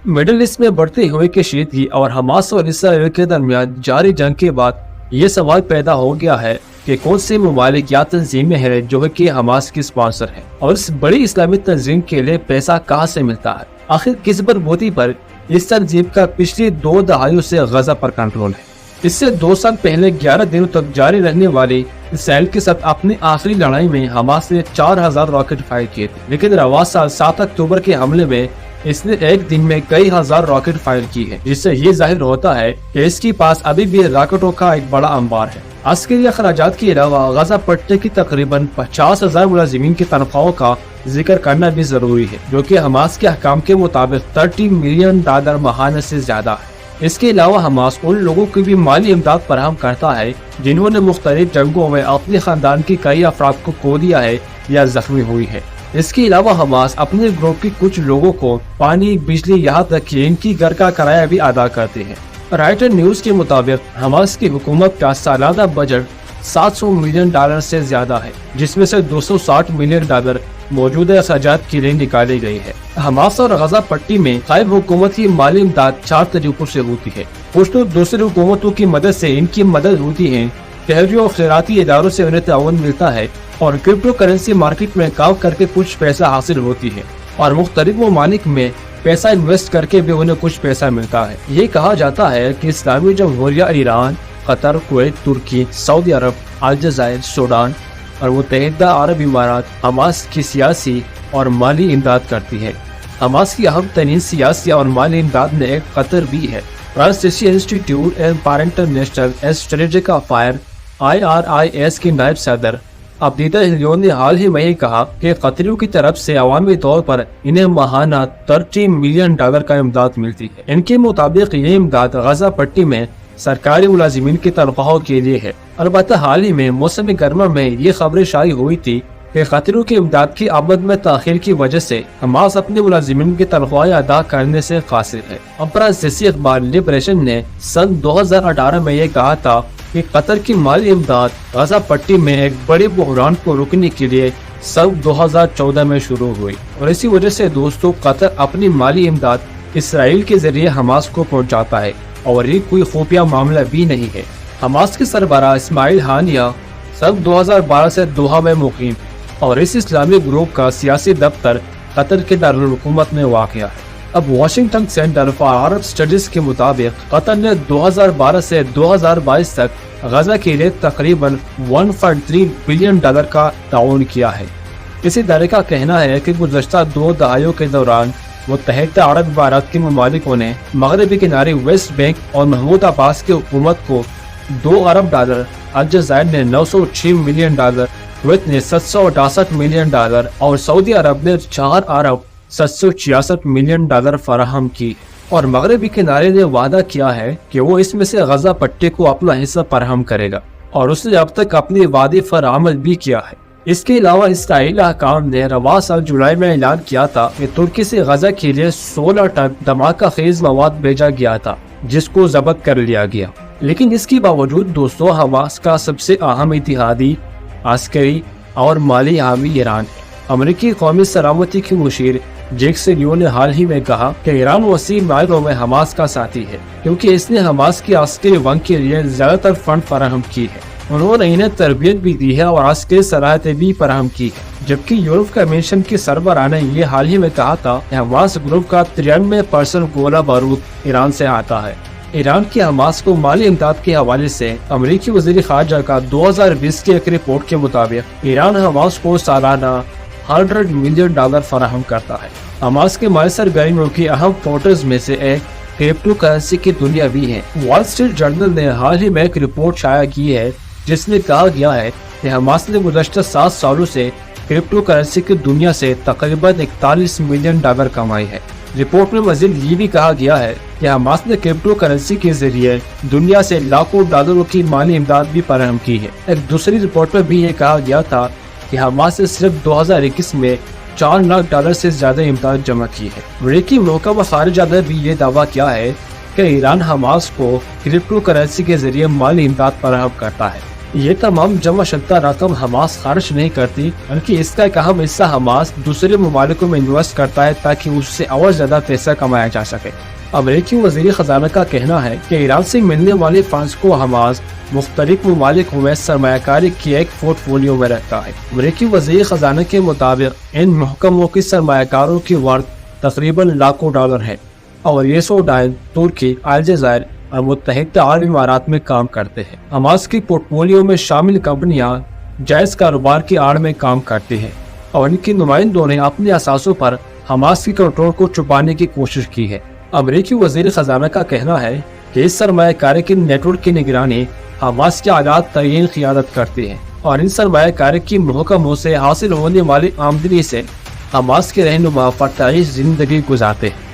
Middle east में बढ़ती हुई कशीदगी और हमास और इसराइल के दरमियान जारी जंग के बाद ये सवाल पैदा हो गया है कि कौन से ममालिक या तंजीमें हैं जो कि हमास की स्पॉन्सर है और इस बड़ी इस्लामी तंजीम के लिए पैसा कहाँ से मिलता है। आखिर किस बलबूती पर इस तंजीम का पिछली 2 दहाइयों से गजा पर कंट्रोल है। इससे 2 साल पहले 11 दिनों तक जारी रहने वाली इसराइल के साथ अपनी आखिरी लड़ाई में हमास ने 4000 रॉकेट फायर किए थे, लेकिन रवा साल 7 अक्टूबर के हमले में इसने एक दिन में कई हजार रॉकेट फायर की है, जिससे ये जाहिर होता है कि इसके पास अभी भी रॉकेटों का एक बड़ा अंबार है। अस्करी अखराजात के अलावा गजा पट्टी की तकरीबन 50,000 मुलाजिमीन की तनख्वाहों का जिक्र करना भी जरूरी है, जो कि हमास के अहकाम के मुताबिक $30 मिलियन माहाना से ज्यादा है। इसके अलावा हमास उन लोगों की भी माली इमदाद फराहम करता है जिन्होंने मुख्तलिफ जंगों में अपने खानदान के कई अफराद को खो दिया है या जख्मी हुई है। इसके अलावा हमास अपने ग्रुप के कुछ लोगों को पानी, बिजली, यहाँ तक कि इनकी घर का किराया भी अदा करते हैं। राइटर न्यूज के मुताबिक हमास की हुकूमत का सालाना बजट $700 मिलियन से ज्यादा है, जिसमें से $260 मिलियन मौजूदा अखराजात के लिए निकाली गई है। हमास और गजा पट्टी में गायब हुकूमत की माली इमदाद 4 तरीकों से होती है। कुछ तो दूसरी हुकूमतों की मदद से इनकी मदद होती है, शहरियों और खैराती इदारों से उन्हें ताउन मिलता है और क्रिप्टो करेंसी मार्केट में काम करके कुछ पैसा हासिल होती है और मुख्तलिफ ममालिक में पैसा इन्वेस्ट करके भी उन्हें कुछ पैसा मिलता है। ये कहा जाता है कि इस्लामी जमहूरिया ईरान, कतर, कुवैत, तुर्की, सऊदी अरब, अलजायर, सूडान और मुत्तहिदा अरब इमारात हमास की सियासी और माली इमदाद करती है। हमास की अहम तरीन सियासी और माली इमदाद में एक कतर भी है। France institute for international strategic affair IRIS की नायब सदर अब्दीदा हिलियोन ने हाल ही में ही कहा कि कतरियों की तरफ से अवामी तौर पर इन्हें माहाना $30 मिलियन का इमदाद मिलती है। इनके मुताबिक ये इमदाद गजा पट्टी में सरकारी मुलाजिमीन की तनख्वाहों के लिए है। अलबत्ता हाल ही में मौसम गर्मा में ये खबरें शाये हुई थी कि कतरियों की इमदाद की आमद में ताखिर की वजह से हमास अपने मुलाजिमीन की तनख्वाहें अदा करने से कासिर है। फ्रांसीसी अखबार लिबरेशन ने सन 2018 में ये कहा था कि कतर की माली इमदाद गजा पट्टी में एक बड़े बहरान को रोकने के लिए सन 2014 में शुरू हुई और इसी वजह से दोस्तों कतर अपनी माली इमदाद इसराइल के जरिए हमास को पहुंचाता है और ये कोई खुफिया मामला भी नहीं है। हमास के सरबराह इस्माइल हानिया सन 2012 से दोहा में मुकीम और इस इस्लामी ग्रुप का सियासी दफ्तर कतर के दारुल हुकूमत में वाक़या है। अब Washington centre for Arab studies के मुताबिक कतर ने 2012 से 2022 तक गजा के लिए तकरीबन $1.3 बिलियन का ताउन किया है। इसी इदारे का कहना है कि गुज़श्ता 2 दहाइयों के दौरान मुत्तहिदा अरब इमारात के ममालिकों ने मगरबी किनारे वेस्ट बैंक और महमूद अब्बास की हुकूमत को $2 अरब, अलजायर ने $906 मिलियन, कुवैत ने $768 मिलियन और सऊदी अरब ने $4 अरब 766 मिलियन फराहम की और मगरबी किनारे ने वादा किया है कि वो इसमें से गजा पट्टी को अपना हिस्सा फराहम करेगा और उसने अब तक अपने वादे पर अमल भी किया है। इसके अलावा इसराइली हुकाम ने रवा साल जुलाई में ऐलान किया था कि तुर्की से गजा के लिए 16 टन धमाका खेज मवाद भेजा गया था, जिसको जब्त कर लिया गया। लेकिन इसके बावजूद दोस्तों हमास का सबसे अहम इत्तेहादी, अस्करी और माली हामी ईरान है। अमेरिकी कौमी सलामती के मुशीर जेक सेलियो ने हाल ही में कहा कि ईरान वसी मायरों में हमास का साथी है, क्योंकि इसने हमास की अस्करी वंग के लिए ज्यादातर फंड फराहम की है। उन्होंने इन्हें तरबियत भी दी है और अस्करी सलाहियतें भी फराहम की है। जबकि यूरोप कमीशन के सरबराह ने ये हाल ही में कहा था कि हमास ग्रुप का 93% गोला बारूद ईरान से आता है। ईरान की हमास को माली इमदाद के हवाले से अमेरिकी वज़ीर ख़ारजा का 2020 की एक रिपोर्ट के मुताबिक ईरान हमास को सालाना $100 मिलियन फराहम करता है। हमास के माली सरगर्मियों की अहम पोर्टल्स में से एक क्रिप्टो करेंसी की दुनिया भी है। वॉल स्ट्रीट जर्नल ने हाल ही में एक रिपोर्ट शाया की है जिसमें कहा गया है कि हमास ने गुज़श्ता 7 सालों से क्रिप्टो करेंसी की दुनिया से तकरीबन $41 मिलियन कमाई है। रिपोर्ट में मज़ीद ये भी कहा गया है कि हमास ने क्रिप्टो करेंसी के जरिए दुनिया से लाखों डॉलरों की माली इमदाद भी फराहम की है। एक दूसरी रिपोर्ट में भी ये कहा गया था कि हमास ने सिर्फ 2021 में $4 लाख से ज्यादा इमदाद जमा की है। अमेरिकी महकमा खारिजा ने भी ये दावा किया है कि ईरान हमास को क्रिप्टो करेंसी के जरिए माली इमदाद फराहम करता है। یہ تمام جمع شدہ رقم حماس خارج نہیں کرتی، بلکہ اس کا ایک اہم حصہ حماس دوسرے ممالکوں میں انویسٹ کرتا ہے تاکہ اس سے اور زیادہ پیسہ کمایا جا سکے۔ امریکی وزیر خزانہ کا کہنا ہے کہ ایران سے ملنے والے فنڈز کو حماس مختلف ممالک میں سرمایہ کاری کی ایک پورٹ فولیو میں رکھتا ہے۔ امریکی وزیر خزانہ کے مطابق ان محکموں کی سرمایہ کاروں کی ورث تقریباً لاکھوں ڈالر ہے اور یہ سوڈان، ترکی، الجزائر اور متحدہ عرب امارات میں کام کرتے ہیں۔ حماس کی پورٹ فولیو میں شامل کمپنیاں جائز کاروبار کی آڑ میں کام کرتی ہیں اور ان کے نمائندوں نے اپنے اثاثوں پر حماس کی کنٹرول کو چھپانے کی کوشش کی ہے۔ امریکی وزیر خزانہ کا کہنا ہے کہ اس سرمایہ کاری کے نیٹ ورک کی نگرانی حماس کے آزاد ترین قیادت کرتی ہے اور ان سرمایہ کاری کی محکموں سے حاصل ہونے والی آمدنی سے حماس کے رہنما فتح زندگی گزارتے ہیں۔